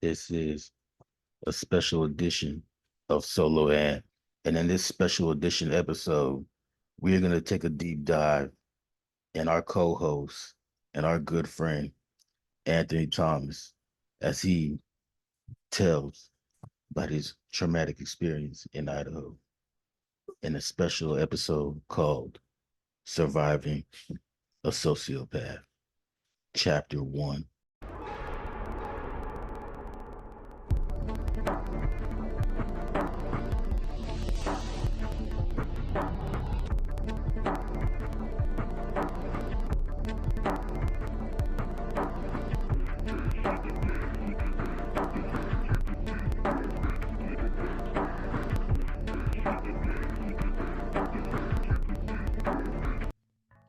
This is a special edition of Solo Ant. And in this special edition episode, we're going to take a deep dive in our co-host and our good friend, Anthony Thomas, as he tells about his traumatic experience in Idaho in a special episode called Surviving a Sociopath, Chapter I.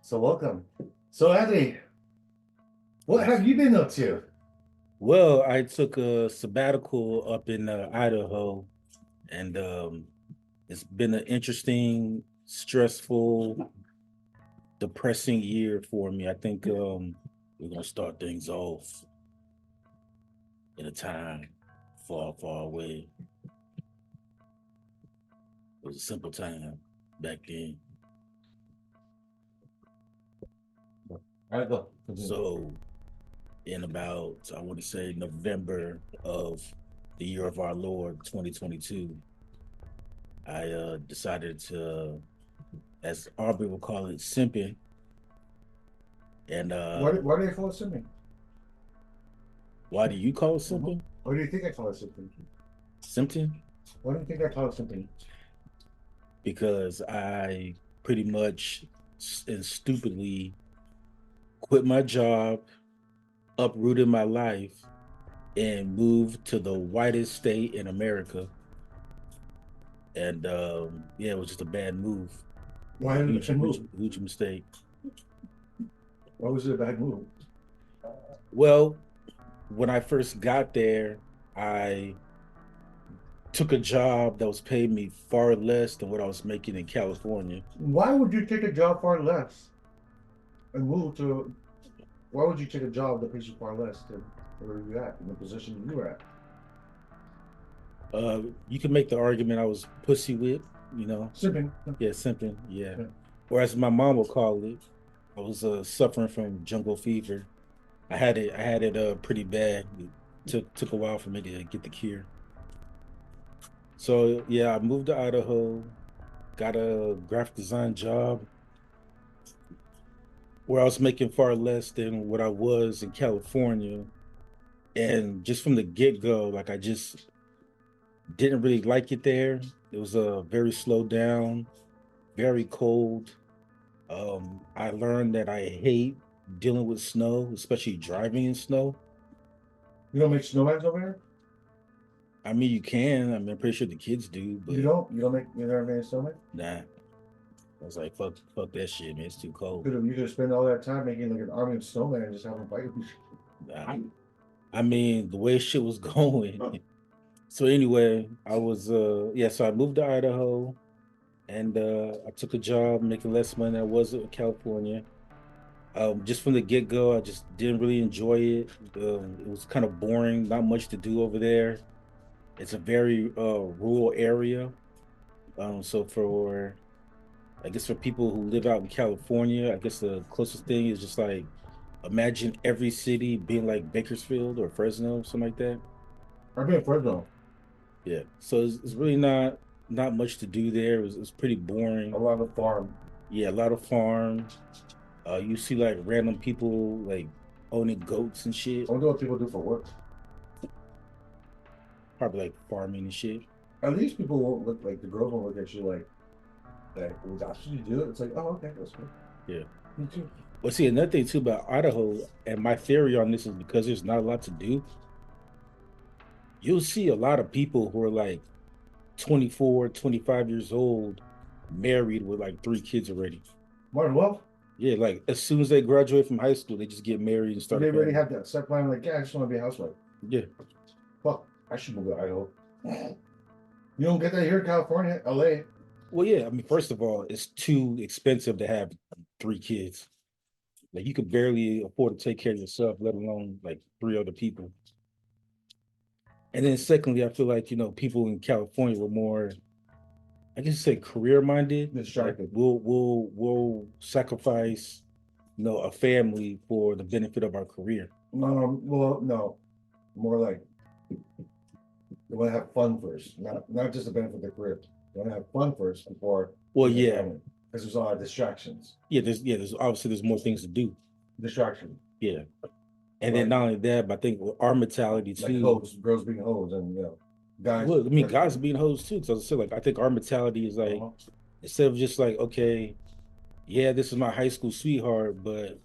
So welcome. So Anthony, what have you been up to? Well, I took a sabbatical up in Idaho, and it's been an interesting, stressful, depressing year for me. I think we're gonna start things off in a time far, far away. It was a simple time back then. All right, go. So, in about, I want to say November of the year of our Lord, 2022, I decided to, as Aubrey will call it, simping. And Why do you call it simping? why do you call it simping? Why do you think I call it simping? Simping? Why do you think I call it simping? Because I pretty much and stupidly quit my job, uprooted my life, and moved to the whitest state in America. And yeah, it was just a bad move. Why did Huge, it move? huge mistake. Why was it a bad move? Well, when I first got there, I took a job that was paying me far less than what I was making in California. Why would you take a job far less and move to? Why would you take a job that pays you far less than where you at in the position you were at? You can make the argument I was pussy whipped, you know. Simping. Yeah, something, yeah. Yeah. Or as my mom would call it, I was suffering from jungle fever. I had it pretty bad. It took a while for me to get the cure. So yeah, I moved to Idaho, got a graphic design job where I was making far less than what I was in California. And just from the get-go, like I just didn't really like it there. It was very slowed down, very cold. I learned that I hate dealing with snow, especially driving in snow. You don't make snowmans over here? I mean, you can. I mean, I'm pretty sure the kids do, but You don't? You don't make? You never made a snowman? nah. I was like, fuck that shit, man. It's too cold. You could spend all that time making like an army of snowmen and just have them fight with you. Nah. I mean, the way shit was going. So anyway, I was yeah, so I moved to Idaho and I took a job making less money than I was in California. Just from the get-go, I just didn't really enjoy it. It was kind of boring, not much to do over there. It's a very rural area. So for I guess for people who live out in California, I guess the closest thing is just like imagine every city being like Bakersfield or Fresno, something like that. I've been in Fresno. Yeah. So it's really not much to do there. It was pretty boring. A lot of farm. Yeah, a lot of farms. You see like random people like owning goats and shit. I wonder what people do for work. Probably like farming and shit. At least people won't look like the girls won't look at you like that's what you do. It's like, oh, okay, that's good. Yeah. Me too. Well, see, another thing too about Idaho, and my theory on this is because there's not a lot to do, you'll see a lot of people who are like 24, 25 years old, married with like 3 kids already. Martin, well, Yeah, like as soon as they graduate from high school, they just get married and start. they a already family. have that set plan. Like, yeah, I just want to be a housewife. Yeah. Fuck, I should move to Idaho. You don't get that here in California, LA. Well, yeah. I mean, first of all, it's too expensive to have 3 kids. Like you could barely afford to take care of yourself, let alone like 3 other people. And then secondly, I feel like, people in California were more, I guess, say career minded. Distracted. We'll sacrifice, a family for the benefit of our career. Well, no, more like they want to have fun first, not just the benefit of their career. They want to have fun first before. Well, yeah, because there's a lot of distractions. there's obviously there's more things to do. Distraction. Yeah. And then not only that, but I think our mentality too. Like hoes, girls being hoes, and guys. Well, I mean, guys being hoes too. Because I said, like, I think our mentality is like, instead of just like, okay, yeah, this is my high school sweetheart, but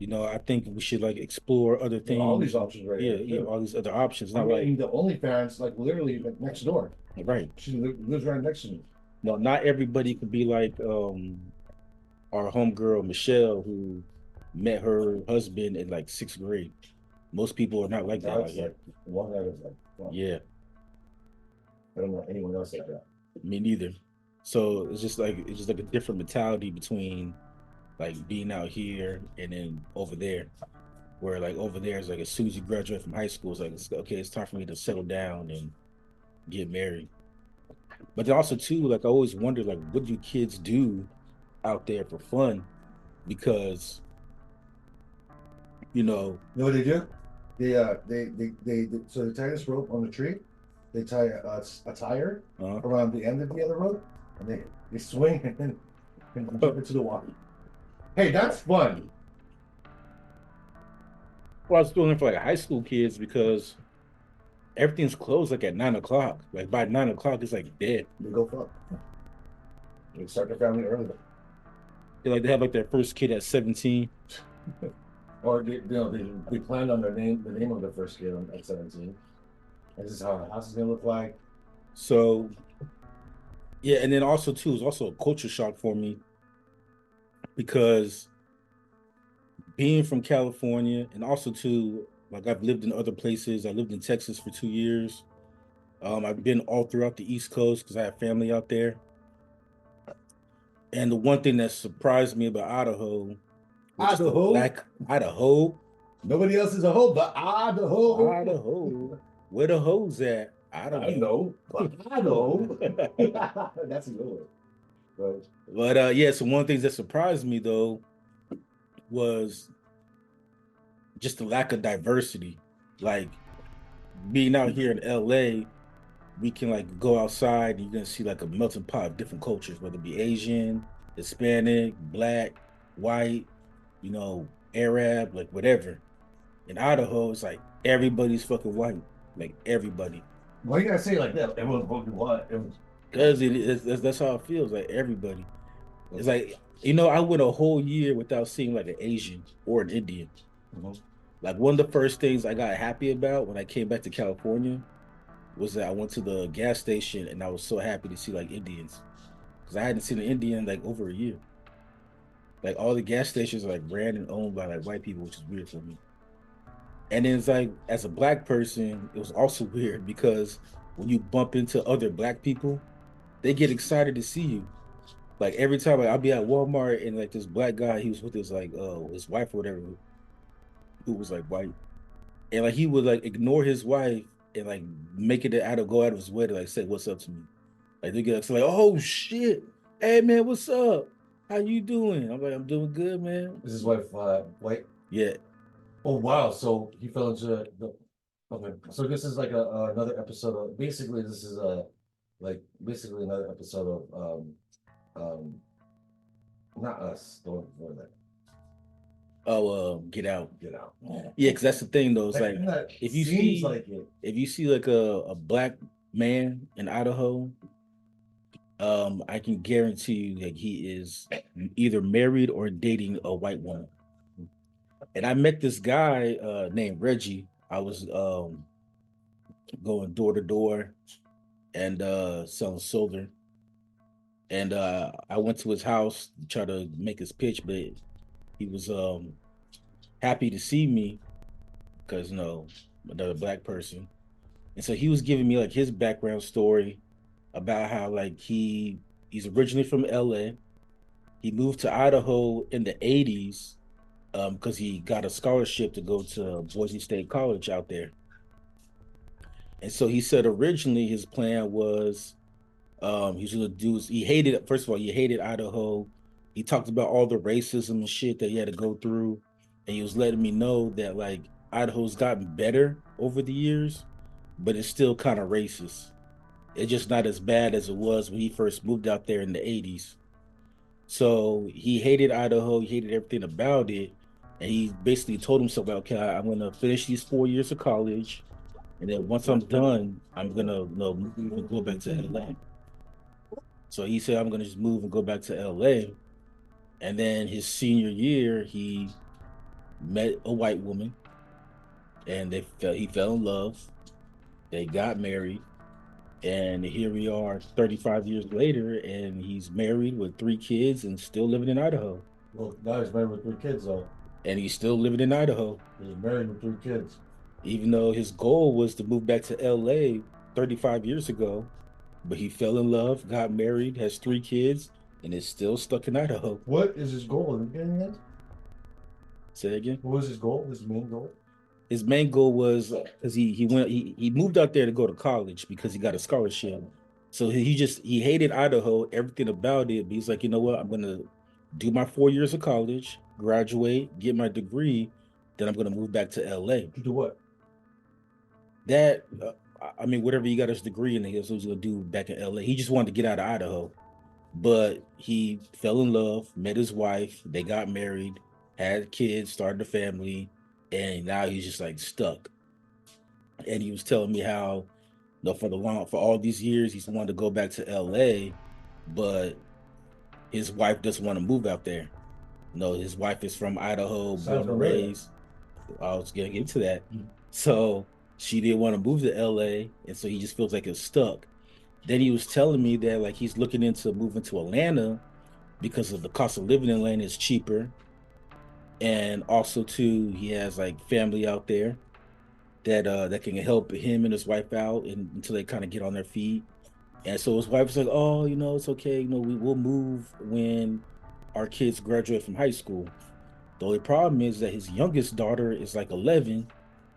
I think we should like explore other things. All these options, right? Yeah, all these other options. Not like the OnlyFans, like literally like next door. Right. She lives right next to me. No, not everybody could be like our homegirl Michelle, who met her husband in like 6th grade. Most people are not like that. Like one that is like, well, yeah. I don't know anyone else like that. Me neither. So it's just like a different mentality between like being out here and then over there. Where like over there is like as soon as you graduate from high school, it's like okay, it's time for me to settle down and get married. But then also too, like I always wondered, like, what do kids do out there for fun? Because you know what they do? They so they tie this rope on the tree. They tie a tire around the end of the other rope, and they swing and jump into the water. Hey, that's fun. Well, I was doing it for like high school kids because everything's closed like at 9:00. Like by 9:00, it's like dead. They go fuck. They start their family early. They have like their first kid at 17. Or they planned on the name of their first kid at 17. This is how the house is gonna look like. So, yeah, and then also too, it's also a culture shock for me because being from California and also too, like I've lived in other places. I lived in Texas for 2 years. I've been all throughout the East Coast because I have family out there. And the one thing that surprised me about Idaho, Idaho. Nobody else is a hoe, but Idaho. Idaho. Where the hoes at? I don't know. But I know. That's a good one. But yeah, so one of the things that surprised me though was just the lack of diversity. Like being out here in LA, we can like go outside and you're gonna see like a melting pot of different cultures, whether it be Asian, Hispanic, Black, white, Arab, like whatever. In Idaho, it's like everybody's fucking white, like everybody. Why you gotta say it like that? Everyone's fucking white. Because that's how it feels, like everybody. It's like I went a whole year without seeing like an Asian or an Indian. Mm-hmm. Like one of the first things I got happy about when I came back to California was that I went to the gas station and I was so happy to see like Indians because I hadn't seen an Indian like over a year. Like all the gas stations are like ran and owned by like white people, which is weird for me. And then it's like as a Black person, it was also weird because when you bump into other Black people, they get excited to see you. Like every time I'll be at Walmart and like this Black guy, he was with his like his wife or whatever, who was like white, and like he would like ignore his wife and like make it go out of his way to like say what's up to me. Like they get like, oh shit, hey man, what's up? How you doing? I'm like, I'm doing good, man. Is his wife white? Yeah. Oh wow! So he fell into the. Okay, so this is like another episode of. Basically, this is basically another episode of not Us. Don't before that. Oh, Get Out. Get Out. Yeah, because that's the thing though. It's like if you see like a Black man in Idaho, I can guarantee you that he is either married or dating a white woman. And I met this guy named Reggie. I was going door to door and selling solar. And I went to his house to try to make his pitch, but he was happy to see me because another Black person. And so he was giving me like his background story about how like he's originally from LA. He moved to Idaho in the 80s because he got a scholarship to go to Boise State College out there. And so he said originally his plan was he was gonna do he hated, first of all, he hated Idaho. He talked about all the racism and shit that he had to go through. And he was letting me know that like Idaho's gotten better over the years, but it's still kind of racist. It's just not as bad as it was when he first moved out there in the 80s. So he hated Idaho, he hated everything about it. And he basically told himself, okay, I'm gonna finish these 4 years of college, and then once I'm done, I'm gonna move and go back to LA. So he said, I'm gonna just move and go back to LA. And then his senior year, he met a white woman, and he fell in love. They got married, and here we are 35 years later, and he's married with 3 kids and still living in Idaho. Well, now he's married with 3 kids, though. And he's still living in Idaho. He's married with 3 kids. Even though his goal was to move back to LA 35 years ago, but he fell in love, got married, has 3 kids, and is still stuck in Idaho. What is his goal in getting that? Say that again? What was his goal? His main goal? His main goal was because he moved out there to go to college because he got a scholarship. So he hated Idaho, everything about it, but he's like, you know what, I'm gonna do my 4 years of college, graduate, get my degree, then I'm gonna move back to LA. To do what? That I mean, whatever he got his degree in, that's what he's gonna do back in LA. He just wanted to get out of Idaho, but he fell in love, met his wife, they got married, had kids, started a family, and now he's just like stuck. And he was telling me how, for all these years he's wanted to go back to LA, but his wife doesn't want to move out there. His wife is from Idaho, born and raised. I was gonna get to that. So she didn't want to move to LA, and so he just feels like it's stuck. Then he was telling me that like he's looking into moving to Atlanta because of the cost of living in Atlanta is cheaper. And also too, he has like family out there that can help him and his wife out until they kind of get on their feet. And so his wife was like, "Oh, it's okay. We'll move when our kids graduate from high school." The only problem is that his youngest daughter is like 11,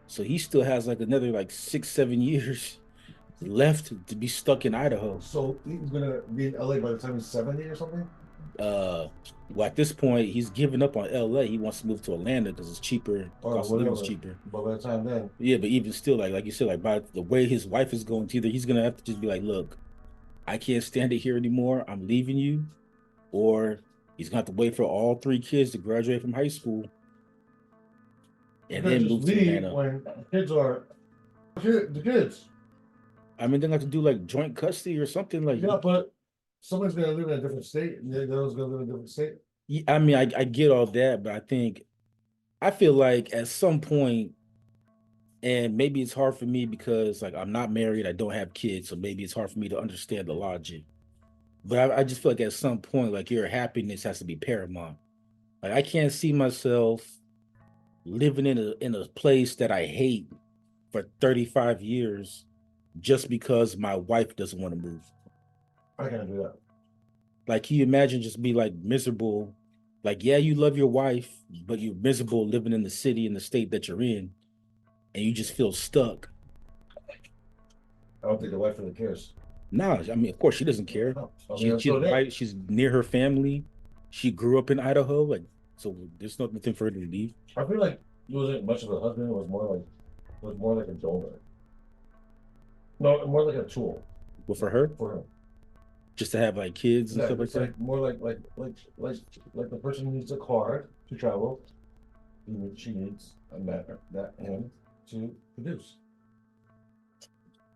so he still has like another like 6, 7 years left to be stuck in Idaho. So he's gonna be in LA by the time he's 70 or something? Well, at this point, he's giving up on LA. He wants to move to Atlanta because it's cheaper. Cost of living is cheaper. But by the time then, yeah, but even still, like you said, like by the way his wife is going, either he's gonna have to just be like, "Look, I can't stand it here anymore. I'm leaving you," or he's gonna have to wait for all 3 kids to graduate from high school and then move to Atlanta. When the kids. I mean, they're gonna have to do like joint custody or something like. Yeah, but someone's gonna live in a different state, and the other one's gonna live in a different state. Yeah, I mean, I get all that, but I feel like at some point, and maybe it's hard for me because like I'm not married, I don't have kids, so maybe it's hard for me to understand the logic. But I just feel like at some point, like your happiness has to be paramount. Like I can't see myself living in a place that I hate for 35 years just because my wife doesn't want to move. I can't do that. Like, can you imagine just be like miserable? Like, yeah, you love your wife, but you're miserable living in the city in the state that you're in, and you just feel stuck. I don't think the wife really cares. No, I mean, of course she doesn't care. No. She's near her family. She grew up in Idaho, like, so there's nothing for her to leave. I feel like it wasn't much of a husband. It was more like a donor. No, more like a tool. Well, for her, just to have like kids and stuff like that. More like the person who needs a car to travel. She needs him to produce.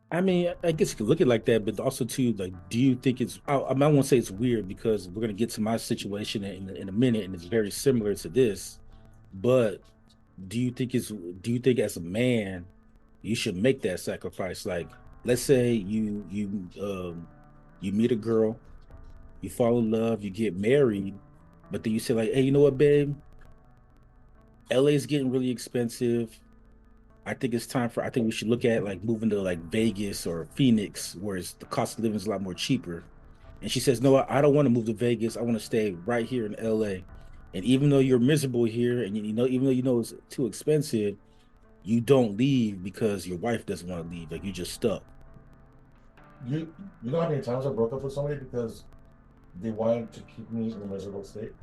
I mean, I guess you could look at it like that, but also too, like, do you think it's? I might want to say it's weird because we're gonna get to my situation in a minute, and it's very similar to this. But do you think as a man, you should make that sacrifice? Like, let's say you meet a girl, you fall in love, you get married, but then you say like, "Hey, you know what, babe? LA is getting really expensive. I think we should look at like moving to like Vegas or Phoenix, where the cost of living is a lot more cheaper." And she says, "No, I don't want to move to Vegas. I want to stay right here in LA. And even though you're miserable here, and even though it's too expensive, you don't leave because your wife doesn't want to leave. Like, you just stuck. You know how many times I broke up with somebody because they wanted to keep me in a miserable state?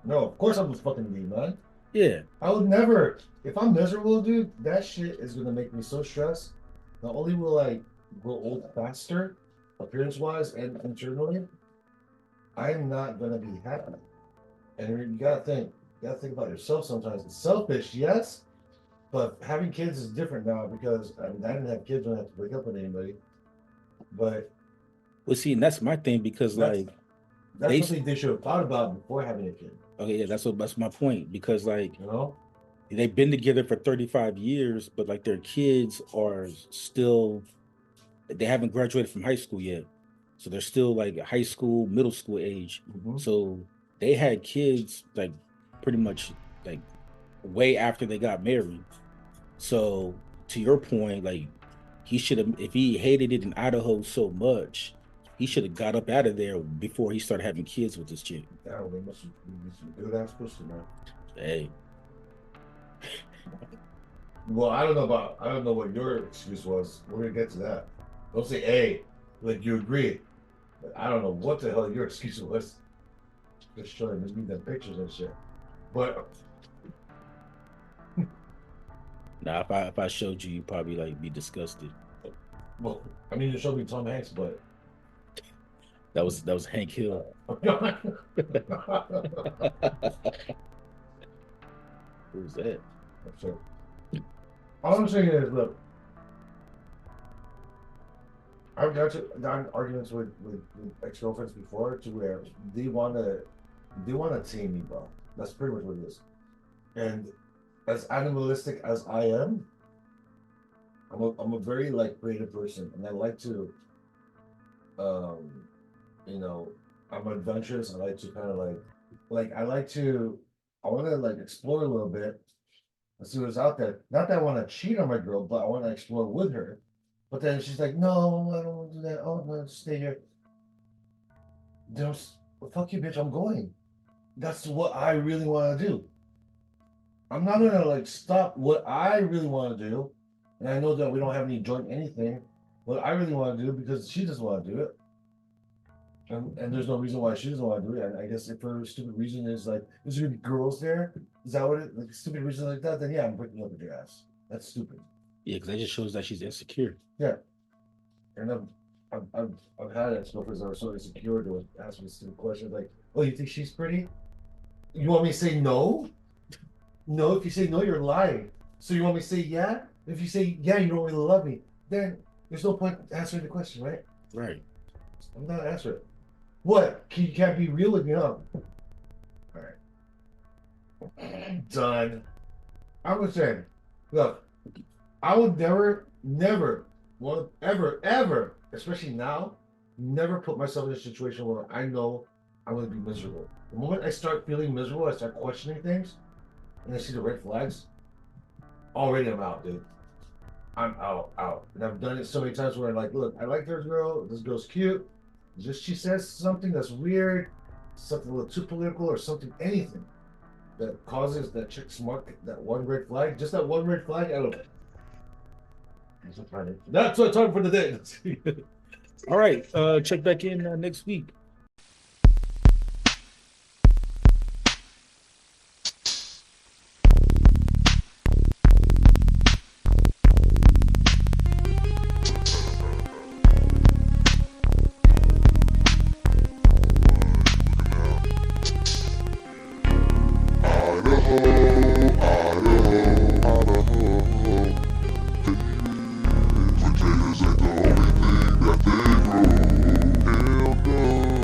No, of course I would fucking leave, man. Yeah. I would never. If I'm miserable, dude, that shit is gonna make me so stressed. Not only will I grow old faster, appearance-wise and internally, I'm not gonna be happy. And you gotta think about yourself sometimes. It's selfish, yes, but having kids is different now because I didn't have kids when I had to break up with anybody. But Well, see, and that's my thing because that's they something they should have thought about before having a kid. Okay, yeah, that's my point because like You know, they've been together for 35 years, but like their kids are still they haven't graduated from high school yet. So they're still like high school, middle school age. So they had kids like pretty much like way after they got married. So to your point, like he should have, if he hated it in Idaho so much, he should have got up out of there before he started having kids with this chick. yeah, they must be some good ass pussy, man. Hey, Well, I don't know what your excuse was. We're gonna get to that. Don't say hey, like you agree. But I don't know what the hell your excuse was. Just showing me them pictures and shit. But now if I showed you, you'd probably like be disgusted. well, I mean, you showed me Tom Hanks, but That was Hank Hill. Who's that? So, all I'm saying is, look, I've gotten arguments with ex-girlfriends before to where they wanna tame me, bro. That's pretty much what it is. And as animalistic as I am, I'm a very like creative person, and I like to, you know, I'm adventurous. I like to kind of I want to like explore a little bit and see what's out there. Not that I want to cheat on my girl, but I want to explore with her. But then she's like, no, I don't want to do that. Oh, no, stay here. Well, fuck you, bitch. I'm going. That's what I really want to do. I'm not gonna like stop what I really want to do. And I know that we don't have any joint anything. What I really want to do because she doesn't want to do it. And there's no reason why she doesn't want to do it. And I guess if her stupid reason is like, there's gonna be girls there, is that what it like stupid reason like that? Then yeah, I'm breaking up with your ass. That's stupid. Yeah, because that just shows that she's insecure. Yeah. And I've had ex-girlfriends that are so insecure to ask me stupid questions like, oh, you think she's pretty? You want me to say no? No, if you say no, you're lying. So you want me to say yeah? If you say yeah, you don't really love me, then there's no point answering the question, right? Right. I'm not answering it. What? You can't be real with me, huh? Alright. Done. I'm just saying, look, I would never, ever, especially now, never put myself in a situation where I know I'm going to be miserable. The moment I start feeling miserable, I start questioning things, and I see the red flags, already I'm out, dude. I'm out. And I've done it so many times where I'm like, look, I like this girl's cute. Just she says something that's weird, something a little too political or something, anything that causes that chick smart, that one red flag, just that one red flag, I don't know. That's what time for the day. All right. Check back in next week. Potatoes ain't the only thing that they grow. Hell no.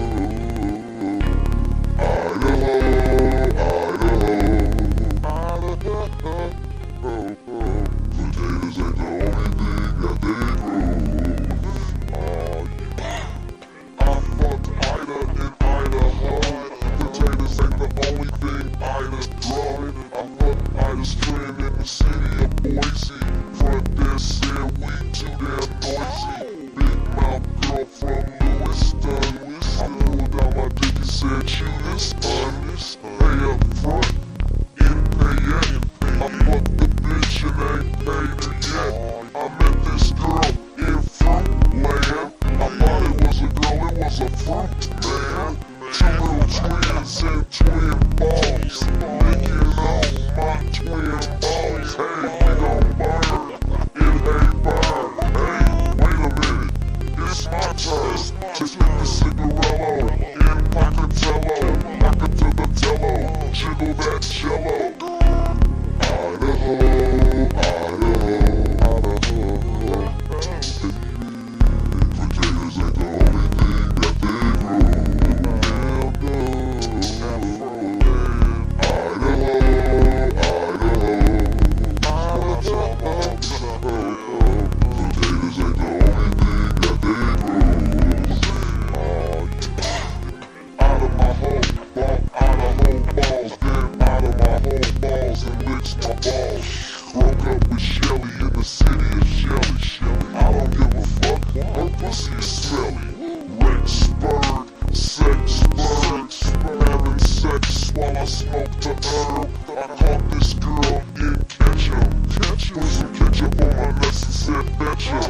Fuck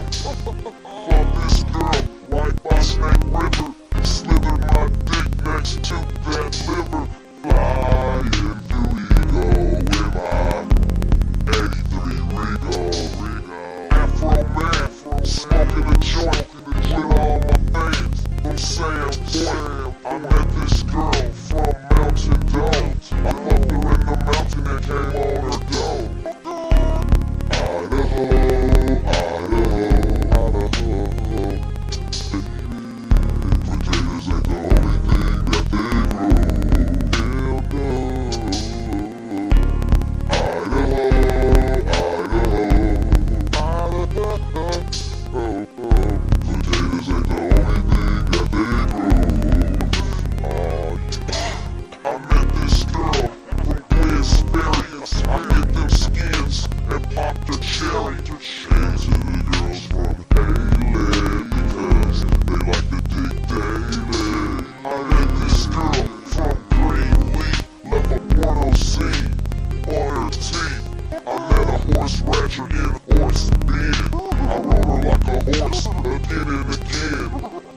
this girl, right by Snake River. Slither my dick next to that liver. Flying through Ego with my 83 Rego. Afro man, smoking a joint with all my fans. From Sam Point, I met this girl from Mountain Dome. I fucked her in the mountain and came on her dome. Idaho, Idaho, Idaho. Potatoes ain't the only thing that they grow. Hell no. Idaho, Idaho. Potatoes ain't the only thing that they grow. I met this girl from Quiz. I hit them skins and popped a cherry. Shades to the girls from Haley because they like to dig daily. I met this girl from Greenleaf, left a porno scene on her teeth. I met a horse rancher in Horse Bend. I rode her like a horse again and again.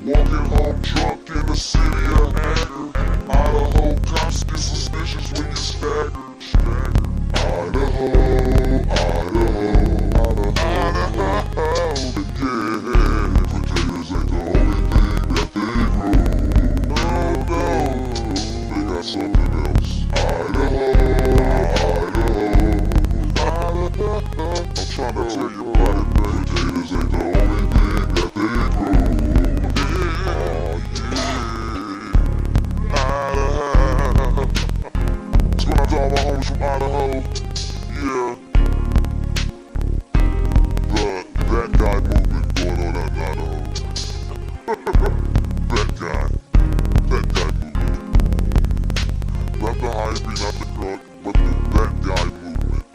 Walking home drunk in the city of Haggard. Idaho cops get suspicious when you stagger. Idaho, Idaho, Idaho. Yeah, potatoes ain't the only thing that they grow. Oh no, they got something else. Idaho, Idaho, Idaho. I'm trying to tell you about it, baby. Potatoes ain't the only thing that they grow. Yeah, Idaho. It's going out to all my homies from Idaho. Yeah. That guy movement going on out in Idaho. That guy movement. Not the hypey, not the crunk, but that guy movement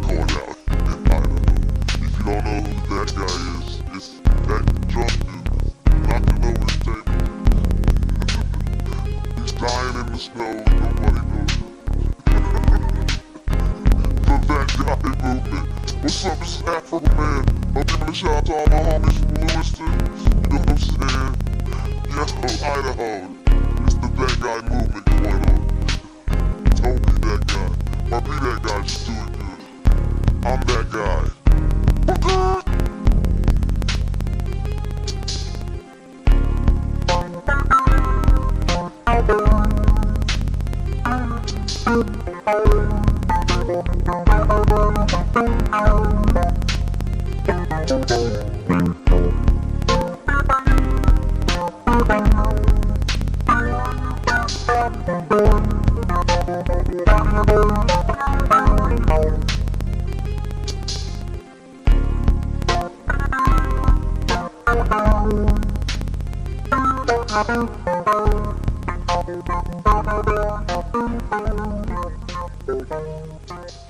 going out in Idaho. If you don't know who that guy is, it's that drunk dude knocking over his table. He's dying in the snow, nobody knows. That guy movement. What's up, this is Afro Man. I'm giving a shout out to all my homies from Lewiston. You know what I'm saying? Yo, Idaho. It's the that guy movement going on. Don't be that guy. Or be that guy, just do it good. I'm that guy. Okay.